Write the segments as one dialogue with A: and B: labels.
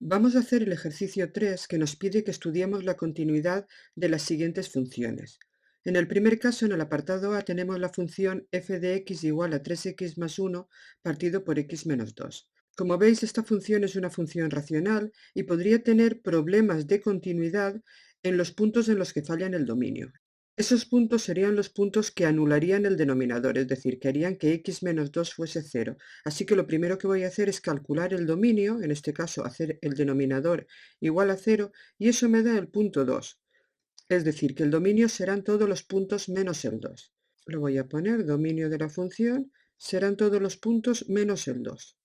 A: Vamos a hacer el ejercicio 3 que nos pide que estudiemos la continuidad de las siguientes funciones. En el primer caso, en el apartado A, tenemos la función f de x igual a 3x más 1 partido por x menos 2. Como veis, esta función es una función racional y podría tener problemas de continuidad en los puntos en los que falla en el dominio. Esos puntos serían los puntos que anularían el denominador, es decir, que harían que x menos 2 fuese 0. Así que lo primero que voy a hacer es calcular el dominio, en este caso hacer el denominador igual a 0, y eso me da el punto 2. Es decir, que el dominio serán todos los puntos menos el 2. Lo voy a poner, dominio de la función, serán todos los puntos menos el 2.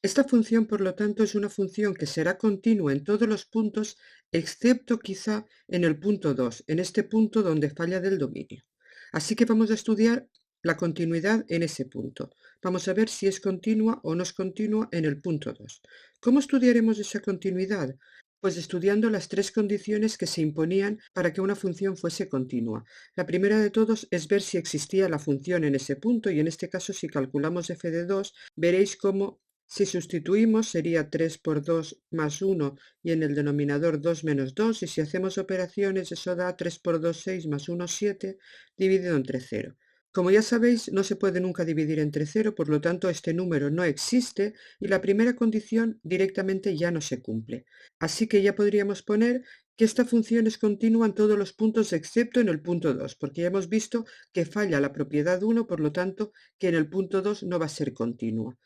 A: Esta función, por lo tanto, es una función que será continua en todos los puntos, excepto quizá en el punto 2, en este punto donde falla del dominio. Así que vamos a estudiar la continuidad en ese punto. Vamos a ver si es continua o no es continua en el punto 2. ¿Cómo estudiaremos esa continuidad? Pues estudiando las tres condiciones que se imponían para que una función fuese continua. La primera de todos es ver si existía la función en ese punto, y en este caso, si calculamos f de 2, veréis cómo si sustituimos sería 3 por 2 más 1 y en el denominador 2 menos 2, y si hacemos operaciones eso da 3 por 2, 6 más 1, 7 dividido entre 0. Como ya sabéis, no se puede nunca dividir entre 0, por lo tanto este número no existe y la primera condición directamente ya no se cumple. Así que ya podríamos poner que esta función es continua en todos los puntos excepto en el punto 2, porque ya hemos visto que falla la propiedad 1, por lo tanto que en el punto 2 no va a ser continua.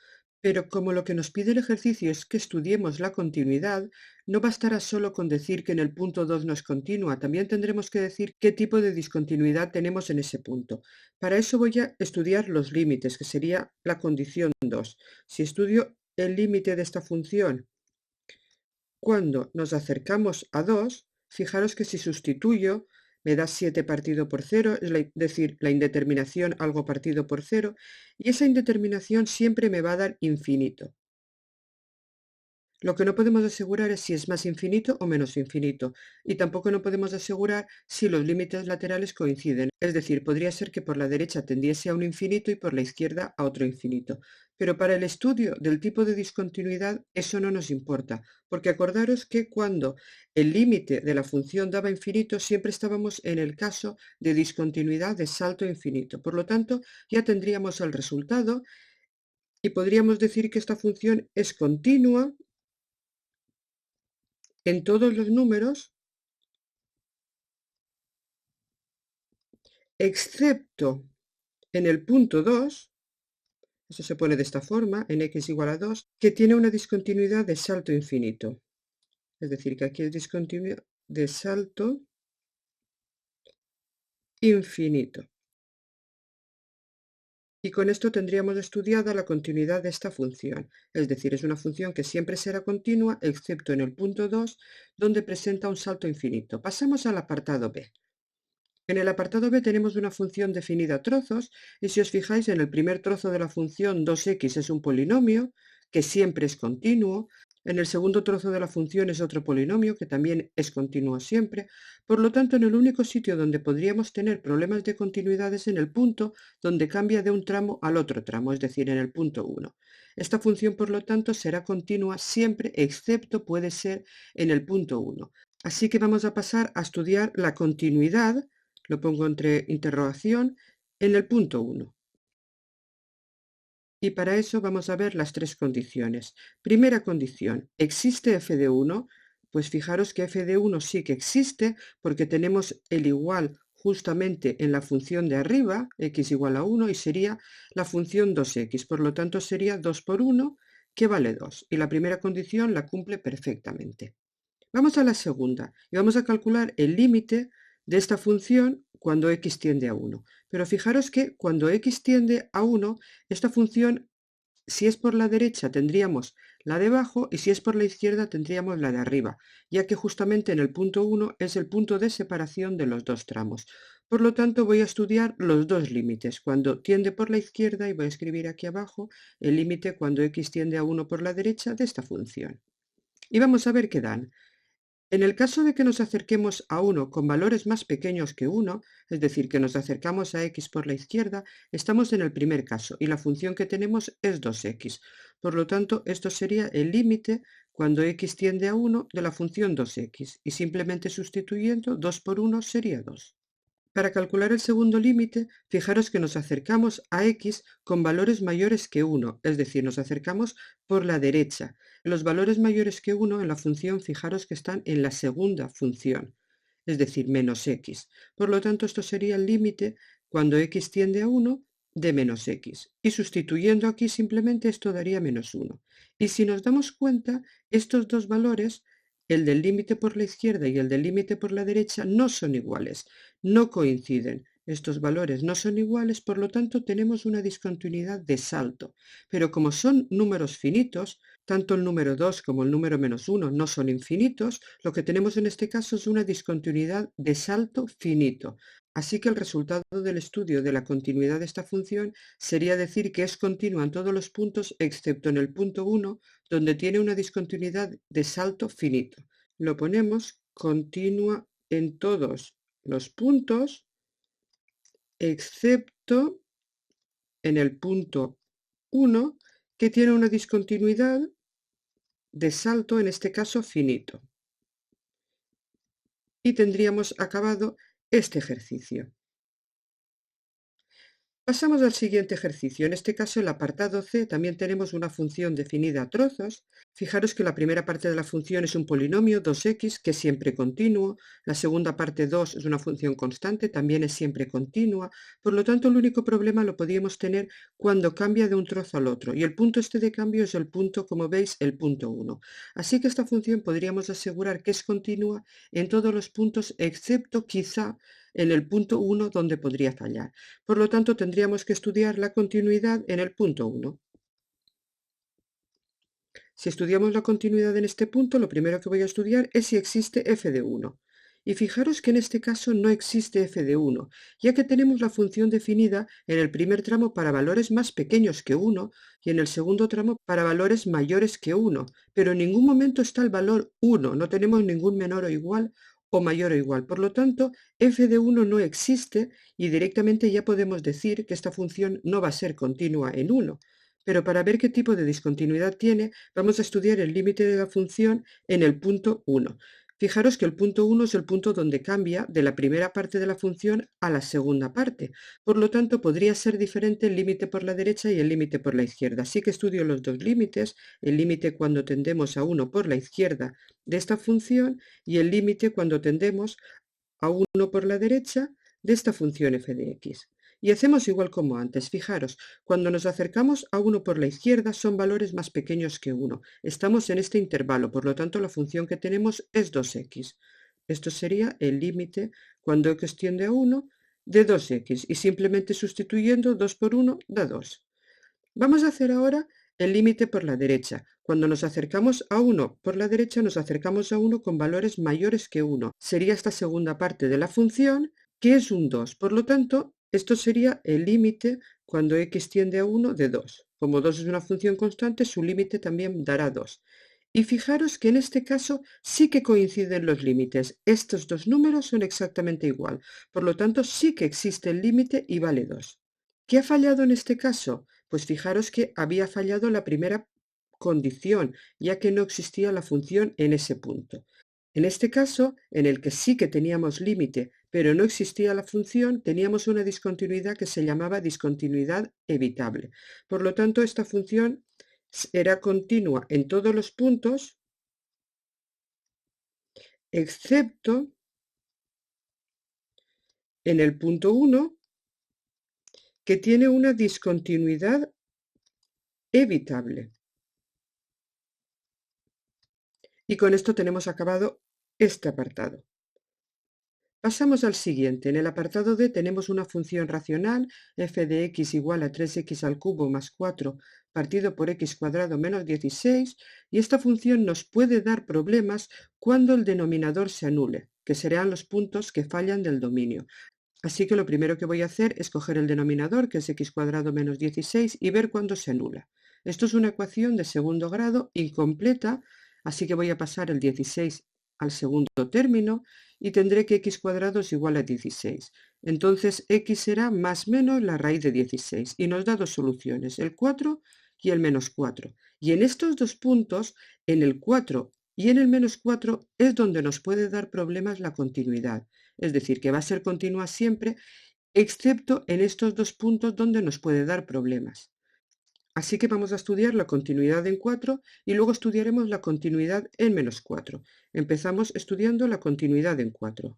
A: Pero como lo que nos pide el ejercicio es que estudiemos la continuidad, no bastará solo con decir que en el punto 2 no es continua, también tendremos que decir qué tipo de discontinuidad tenemos en ese punto. Para eso voy a estudiar los límites, que sería la condición 2. Si estudio el límite de esta función cuando nos acercamos a 2, fijaros que si sustituyo me da 7 partido por 0, es decir, la indeterminación algo partido por 0, y esa indeterminación siempre me va a dar infinito. Lo que no podemos asegurar es si es más infinito o menos infinito, y tampoco no podemos asegurar si los límites laterales coinciden, es decir, podría ser que por la derecha tendiese a un infinito y por la izquierda a otro infinito. Pero para el estudio del tipo de discontinuidad eso no nos importa, porque acordaros que cuando el límite de la función daba infinito siempre estábamos en el caso de discontinuidad de salto infinito. Por lo tanto, ya tendríamos el resultado y podríamos decir que esta función es continua en todos los números, excepto en el punto 2, eso se pone de esta forma, en x igual a 2, que tiene una discontinuidad de salto infinito. Es decir, que aquí es discontinuidad de salto infinito. Y con esto tendríamos estudiada la continuidad de esta función. Es decir, es una función que siempre será continua, excepto en el punto 2, donde presenta un salto infinito. Pasamos al apartado B. En el apartado B tenemos una función definida a trozos, y si os fijáis en el primer trozo de la función 2x es un polinomio que siempre es continuo, en el segundo trozo de la función es otro polinomio que también es continuo siempre. Por lo tanto, en el único sitio donde podríamos tener problemas de continuidad es en el punto donde cambia de un tramo al otro tramo, es decir, en el punto 1. Esta función, por lo tanto, será continua siempre, excepto puede ser en el punto 1. Así que vamos a pasar a estudiar la continuidad, lo pongo entre interrogación, en el punto 1. Y para eso vamos a ver las tres condiciones. Primera condición, ¿existe f de 1? Pues fijaros que f de 1 sí que existe porque tenemos el igual justamente en la función de arriba, x igual a 1, y sería la función 2x. Por lo tanto sería 2 por 1, que vale 2. Y la primera condición la cumple perfectamente. Vamos a la segunda y vamos a calcular el límite de esta función cuando x tiende a 1. Pero fijaros que cuando x tiende a 1, esta función, si es por la derecha tendríamos la de abajo y si es por la izquierda tendríamos la de arriba, ya que justamente en el punto 1 es el punto de separación de los dos tramos. Por lo tanto, voy a estudiar los dos límites, cuando tiende por la izquierda, y voy a escribir aquí abajo el límite cuando x tiende a 1 por la derecha de esta función. Y vamos a ver qué dan. En el caso de que nos acerquemos a 1 con valores más pequeños que 1, es decir, que nos acercamos a x por la izquierda, estamos en el primer caso y la función que tenemos es 2x. Por lo tanto, esto sería el límite cuando x tiende a 1 de la función 2x y simplemente sustituyendo 2 por 1 sería 2. Para calcular el segundo límite, fijaros que nos acercamos a x con valores mayores que 1, es decir, nos acercamos por la derecha. Los valores mayores que 1 en la función, fijaros que están en la segunda función, es decir, menos x. Por lo tanto, esto sería el límite cuando x tiende a 1 de menos x. Y sustituyendo aquí simplemente esto daría menos 1. Y si nos damos cuenta, estos dos valores, el del límite por la izquierda y el del límite por la derecha, no son iguales. No coinciden. Estos valores no son iguales, por lo tanto tenemos una discontinuidad de salto. Pero como son números finitos, tanto el número 2 como el número menos 1 no son infinitos, lo que tenemos en este caso es una discontinuidad de salto finito. Así que el resultado del estudio de la continuidad de esta función sería decir que es continua en todos los puntos excepto en el punto 1, donde tiene una discontinuidad de salto finito. Lo ponemos continua en todos los puntos excepto en el punto 1, que tiene una discontinuidad de salto, en este caso finito. Y tendríamos acabado este ejercicio. Pasamos al siguiente ejercicio. En este caso, el apartado C, también tenemos una función definida a trozos. Fijaros que la primera parte de la función es un polinomio 2x, que es siempre continuo. La segunda parte 2 es una función constante, también es siempre continua. Por lo tanto, el único problema lo podríamos tener cuando cambia de un trozo al otro. Y el punto este de cambio es el punto, como veis, el punto 1. Así que esta función podríamos asegurar que es continua en todos los puntos, excepto quizá en el punto 1 donde podría fallar. Por lo tanto, tendríamos que estudiar la continuidad en el punto 1. Si estudiamos la continuidad en este punto, lo primero que voy a estudiar es si existe f de 1. Y fijaros que en este caso no existe f de 1, ya que tenemos la función definida en el primer tramo para valores más pequeños que 1 y en el segundo tramo para valores mayores que 1, pero en ningún momento está el valor 1, no tenemos ningún menor o igual o mayor o igual. Por lo tanto, f de 1 no existe y directamente ya podemos decir que esta función no va a ser continua en 1. Pero para ver qué tipo de discontinuidad tiene, vamos a estudiar el límite de la función en el punto 1. Fijaros que el punto 1 es el punto donde cambia de la primera parte de la función a la segunda parte. Por lo tanto, podría ser diferente el límite por la derecha y el límite por la izquierda. Así que estudio los dos límites, el límite cuando tendemos a 1 por la izquierda de esta función y el límite cuando tendemos a 1 por la derecha de esta función f de x. Y hacemos igual como antes. Fijaros, cuando nos acercamos a 1 por la izquierda son valores más pequeños que 1. Estamos en este intervalo, por lo tanto la función que tenemos es 2x. Esto sería el límite cuando x tiende a 1 de 2x y simplemente sustituyendo 2 por 1 da 2. Vamos a hacer ahora el límite por la derecha. Cuando nos acercamos a 1 por la derecha, nos acercamos a 1 con valores mayores que 1. Sería esta segunda parte de la función, que es un 2. Por lo tanto, esto sería el límite cuando x tiende a 1 de 2. Como 2 es una función constante, su límite también dará 2. Y fijaros que en este caso sí que coinciden los límites. Estos dos números son exactamente igual. Por lo tanto, sí que existe el límite y vale 2. ¿Qué ha fallado en este caso? Pues fijaros que había fallado la primera condición, ya que no existía la función en ese punto. En este caso, en el que sí que teníamos límite, pero no existía la función, teníamos una discontinuidad que se llamaba discontinuidad evitable. Por lo tanto, esta función era continua en todos los puntos, excepto en el punto 1, que tiene una discontinuidad evitable. Y con esto tenemos acabado este apartado. Pasamos al siguiente. En el apartado D tenemos una función racional, f de x igual a 3x al cubo más 4 partido por x cuadrado menos 16, y esta función nos puede dar problemas cuando el denominador se anule, que serán los puntos que fallan del dominio. Así que lo primero que voy a hacer es coger el denominador, que es x cuadrado menos 16, y ver cuándo se anula. Esto es una ecuación de segundo grado incompleta, así que voy a pasar el 16 al segundo término y tendré que x cuadrado es igual a 16. Entonces x será más menos la raíz de 16 y nos da dos soluciones, el 4 y el menos 4. Y en estos dos puntos, en el 4 y en el menos 4, es donde nos puede dar problemas la continuidad. Es decir, que va a ser continua siempre, excepto en estos dos puntos donde nos puede dar problemas. Así que vamos a estudiar la continuidad en 4 y luego estudiaremos la continuidad en menos 4. Empezamos estudiando la continuidad en 4.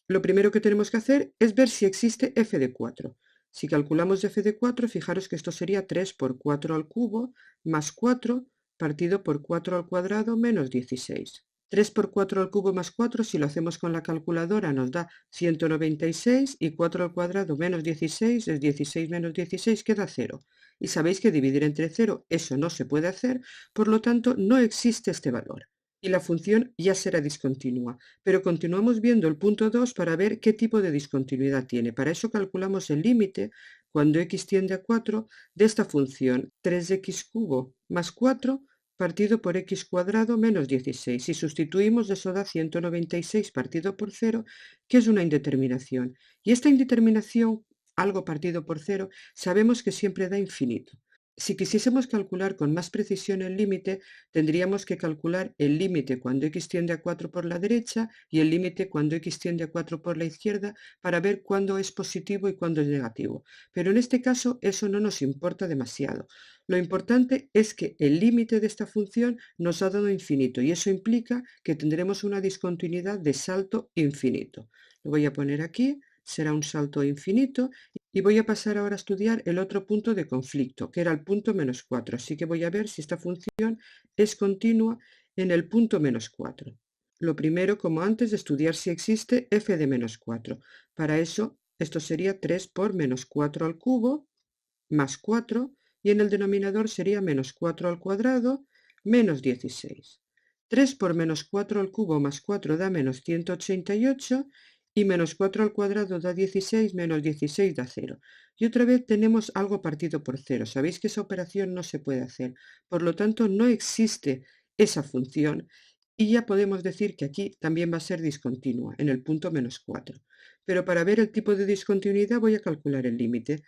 A: Lo primero que tenemos que hacer es ver si existe f de 4. Si calculamos f de 4, fijaros que esto sería 3 por 4 al cubo más 4 partido por 4 al cuadrado menos 16. 3 por 4 al cubo más 4, si lo hacemos con la calculadora, nos da 196 y 4 al cuadrado menos 16 es 16 menos 16, queda 0. Y sabéis que dividir entre 0, eso no se puede hacer, por lo tanto no existe este valor. Y la función ya será discontinua. Pero continuamos viendo el punto 2 para ver qué tipo de discontinuidad tiene. Para eso calculamos el límite, cuando x tiende a 4, de esta función 3x cubo más 4 partido por x cuadrado menos 16. Si sustituimos, eso da 196 partido por 0, que es una indeterminación. Y esta indeterminación, algo partido por 0, sabemos que siempre da infinito. Si quisiésemos calcular con más precisión el límite, tendríamos que calcular el límite cuando x tiende a 4 por la derecha y el límite cuando x tiende a 4 por la izquierda para ver cuándo es positivo y cuándo es negativo. Pero en este caso eso no nos importa demasiado. Lo importante es que el límite de esta función nos ha dado infinito y eso implica que tendremos una discontinuidad de salto infinito. Lo voy a poner aquí, será un salto infinito. Y voy a pasar ahora a estudiar el otro punto de conflicto, que era el punto menos 4. Así que voy a ver si esta función es continua en el punto menos 4. Lo primero, como antes, de estudiar si existe f de menos 4. Para eso, esto sería 3 por menos 4 al cubo, más 4, y en el denominador sería menos 4 al cuadrado, menos 16. 3 por menos 4 al cubo más 4 da menos 188 y menos 4 al cuadrado da 16, menos 16 da 0. Y otra vez tenemos algo partido por 0. Sabéis que esa operación no se puede hacer. Por lo tanto, no existe esa función y ya podemos decir que aquí también va a ser discontinua, en el punto menos 4. Pero para ver el tipo de discontinuidad voy a calcular el límite.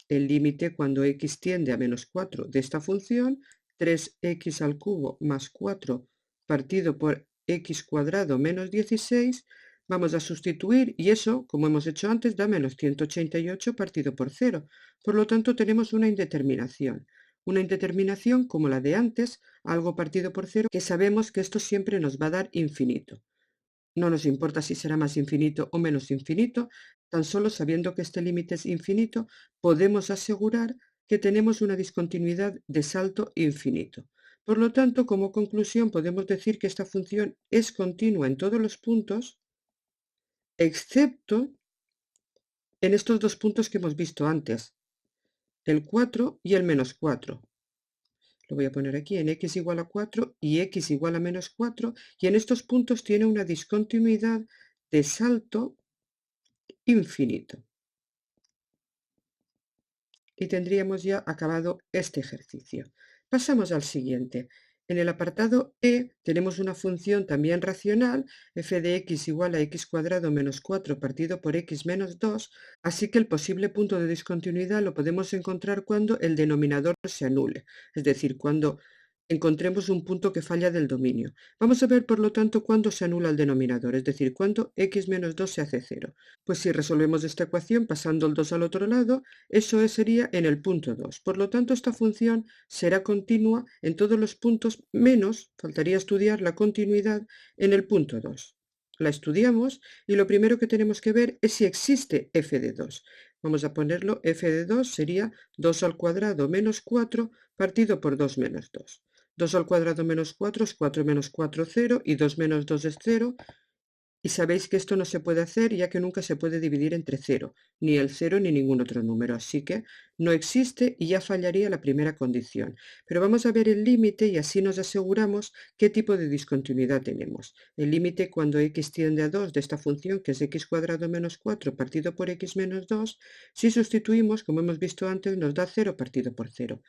A: El límite cuando x tiende a menos 4 de esta función, 3x al cubo más 4 partido por x cuadrado menos 16, vamos a sustituir y eso, como hemos hecho antes, da menos 188 partido por 0. Por lo tanto, tenemos una indeterminación. Una indeterminación como la de antes, algo partido por 0, que sabemos que esto siempre nos va a dar infinito. No nos importa si será más infinito o menos infinito, tan solo sabiendo que este límite es infinito, podemos asegurar que tenemos una discontinuidad de salto infinito. Por lo tanto, como conclusión, podemos decir que esta función es continua en todos los puntos, excepto en estos dos puntos que hemos visto antes, el 4 y el menos 4. Lo voy a poner aquí en x igual a 4 y x igual a menos 4, y en estos puntos tiene una discontinuidad de salto infinito. Y tendríamos ya acabado este ejercicio. Pasamos al siguiente. En el apartado E tenemos una función también racional, f de x igual a x cuadrado menos 4 partido por x menos 2, así que el posible punto de discontinuidad lo podemos encontrar cuando el denominador se anule, es decir, cuando encontremos un punto que falla del dominio. Vamos a ver, por lo tanto, cuándo se anula el denominador, es decir, cuándo x menos 2 se hace 0. Pues si resolvemos esta ecuación pasando el 2 al otro lado, eso sería en el punto 2. Por lo tanto, esta función será continua en todos los puntos, menos, faltaría estudiar la continuidad en el punto 2. La estudiamos y lo primero que tenemos que ver es si existe f de 2. Vamos a ponerlo, f de 2 sería 2 al cuadrado menos 4 partido por 2 menos 2. 2 al cuadrado menos 4 es 4 menos 4, 0, y 2 menos 2 es 0. Y sabéis que esto no se puede hacer ya que nunca se puede dividir entre 0, ni el 0 ni ningún otro número, así que no existe y ya fallaría la primera condición. Pero vamos a ver el límite y así nos aseguramos qué tipo de discontinuidad tenemos. El límite cuando x tiende a 2 de esta función, que es x cuadrado menos 4 partido por x menos 2, si sustituimos, como hemos visto antes, nos da 0 partido por 0.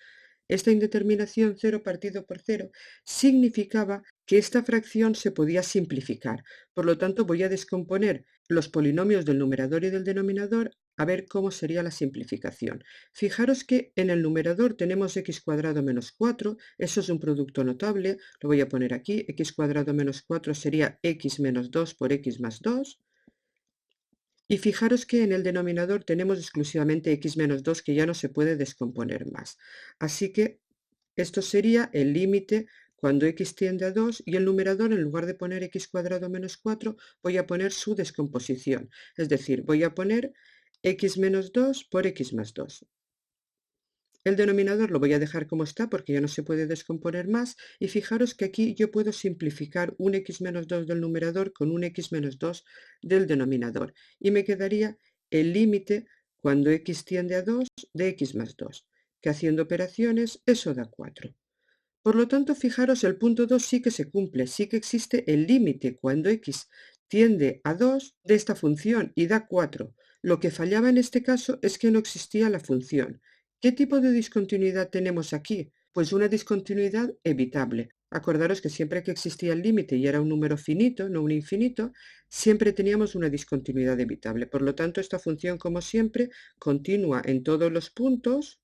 A: Esta indeterminación 0 partido por 0 significaba que esta fracción se podía simplificar. Por lo tanto, voy a descomponer los polinomios del numerador y del denominador a ver cómo sería la simplificación. Fijaros que en el numerador tenemos x cuadrado menos 4, eso es un producto notable, lo voy a poner aquí, x cuadrado menos 4 sería x menos 2 por x más 2. Y fijaros que en el denominador tenemos exclusivamente x menos 2 que ya no se puede descomponer más. Así que esto sería el límite cuando x tiende a 2 y el numerador, en lugar de poner x cuadrado menos 4, voy a poner su descomposición. Es decir, voy a poner x menos 2 por x más 2. El denominador lo voy a dejar como está porque ya no se puede descomponer más y fijaros que aquí yo puedo simplificar un x menos 2 del numerador con un x menos 2 del denominador y me quedaría el límite cuando x tiende a 2 de x más 2, que haciendo operaciones eso da 4. Por lo tanto, fijaros, el punto 2 sí que se cumple, sí que existe el límite cuando x tiende a 2 de esta función y da 4. Lo que fallaba en este caso es que no existía la función. ¿Qué tipo de discontinuidad tenemos aquí? Pues una discontinuidad evitable. Acordaros que siempre que existía el límite y era un número finito, no un infinito, siempre teníamos una discontinuidad evitable. Por lo tanto, esta función, como siempre, continúa en todos los puntos,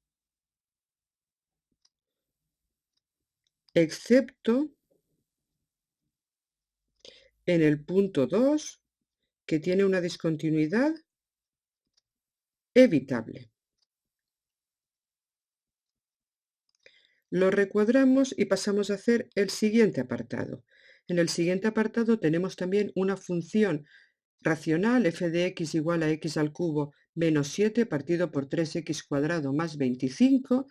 A: excepto en el punto 2, que tiene una discontinuidad evitable. Lo recuadramos y pasamos a hacer el siguiente apartado. En el siguiente apartado tenemos también una función racional f de x igual a x al cubo menos 7 partido por 3x cuadrado más 25,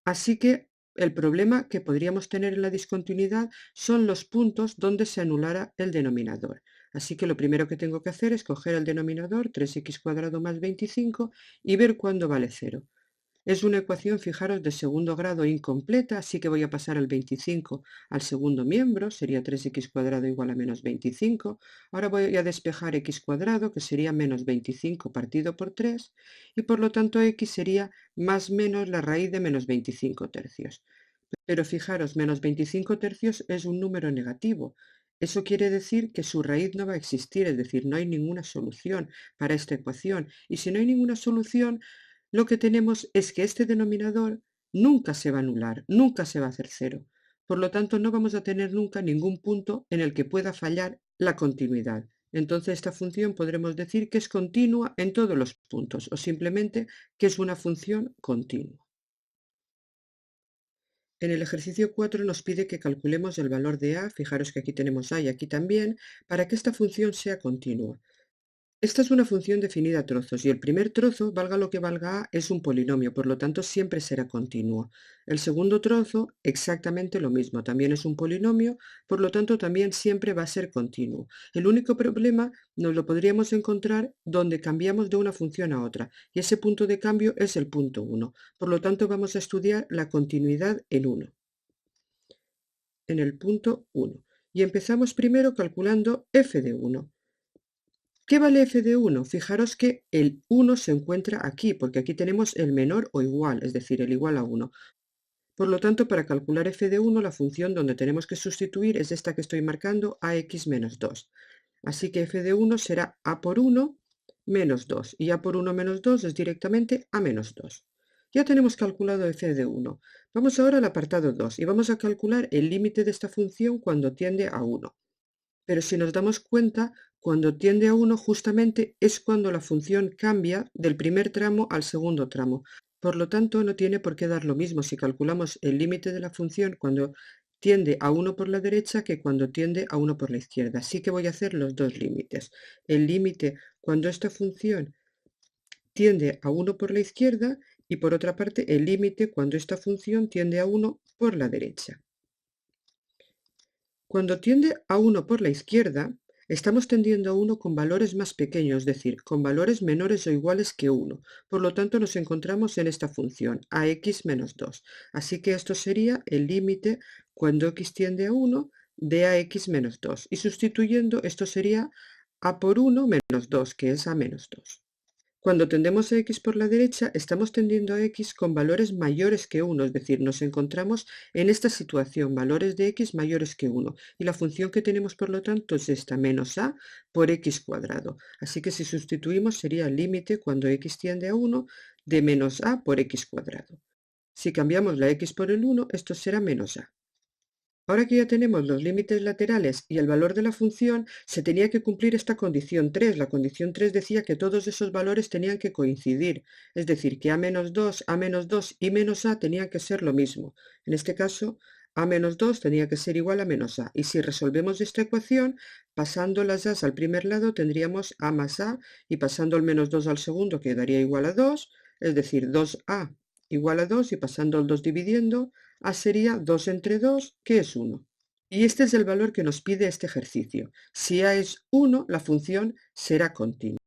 A: así que el problema que podríamos tener en la discontinuidad son los puntos donde se anulara el denominador. Así que lo primero que tengo que hacer es coger el denominador 3x cuadrado más 25 y ver cuándo vale 0. Es una ecuación, fijaros, de segundo grado incompleta, así que voy a pasar el 25 al segundo miembro, sería 3x cuadrado igual a menos 25. Ahora voy a despejar x cuadrado, que sería menos 25 partido por 3, y por lo tanto x sería más menos la raíz de menos 25 tercios. Pero fijaros, menos 25 tercios es un número negativo. Eso quiere decir que su raíz no va a existir, es decir, no hay ninguna solución para esta ecuación. Y si no hay ninguna solución, lo que tenemos es que este denominador nunca se va a anular, nunca se va a hacer cero. Por lo tanto, no vamos a tener nunca ningún punto en el que pueda fallar la continuidad. Entonces, esta función podremos decir que es continua en todos los puntos o simplemente que es una función continua. En el ejercicio 4 nos pide que calculemos el valor de a, fijaros que aquí tenemos a y aquí también, para que esta función sea continua. Esta es una función definida a trozos y el primer trozo, valga lo que valga a, es un polinomio, por lo tanto siempre será continuo. El segundo trozo, exactamente lo mismo, también es un polinomio, por lo tanto también siempre va a ser continuo. El único problema nos lo podríamos encontrar donde cambiamos de una función a otra, y ese punto de cambio es el punto 1. Por lo tanto vamos a estudiar la continuidad en 1, en el punto 1. Y empezamos primero calculando f de 1. ¿Qué vale f de 1? Fijaros que el 1 se encuentra aquí, porque aquí tenemos el menor o igual, es decir, el igual a 1. Por lo tanto, para calcular f de 1, la función donde tenemos que sustituir es esta que estoy marcando, ax menos 2. Así que f de 1 será a por 1 menos 2, y a por 1 menos 2 es directamente a menos 2. Ya tenemos calculado f de 1. Vamos ahora al apartado 2 y vamos a calcular el límite de esta función cuando tiende a 1. Pero si nos damos cuenta, cuando tiende a 1 justamente es cuando la función cambia del primer tramo al segundo tramo. Por lo tanto, no tiene por qué dar lo mismo si calculamos el límite de la función cuando tiende a 1 por la derecha que cuando tiende a 1 por la izquierda. Así que voy a hacer los dos límites. El límite cuando esta función tiende a 1 por la izquierda y por otra parte el límite cuando esta función tiende a 1 por la derecha. Cuando tiende a 1 por la izquierda, estamos tendiendo a 1 con valores más pequeños, es decir, con valores menores o iguales que 1. Por lo tanto, nos encontramos en esta función, ax menos 2. Así que esto sería el límite cuando x tiende a 1 de ax menos 2. Y sustituyendo, esto sería a por 1 menos 2, que es a menos 2. Cuando tendemos a x por la derecha, estamos tendiendo a x con valores mayores que 1, es decir, nos encontramos en esta situación, valores de x mayores que 1. Y la función que tenemos, por lo tanto, es esta, menos a por x cuadrado. Así que si sustituimos sería el límite cuando x tiende a 1 de menos a por x cuadrado. Si cambiamos la x por el 1, esto será menos a. Ahora que ya tenemos los límites laterales y el valor de la función, se tenía que cumplir esta condición 3. La condición 3 decía que todos esos valores tenían que coincidir, es decir, que a-2, a-2 y menos a tenían que ser lo mismo. En este caso, a-2 tenía que ser igual a menos a. Y si resolvemos esta ecuación, pasando las a's al primer lado tendríamos a más a, y pasando el menos 2 al segundo quedaría igual a 2, es decir, 2a igual a 2, y pasando el 2 dividiendo, a sería 2 entre 2, que es 1. Y este es el valor que nos pide este ejercicio. Si a es 1, la función será continua.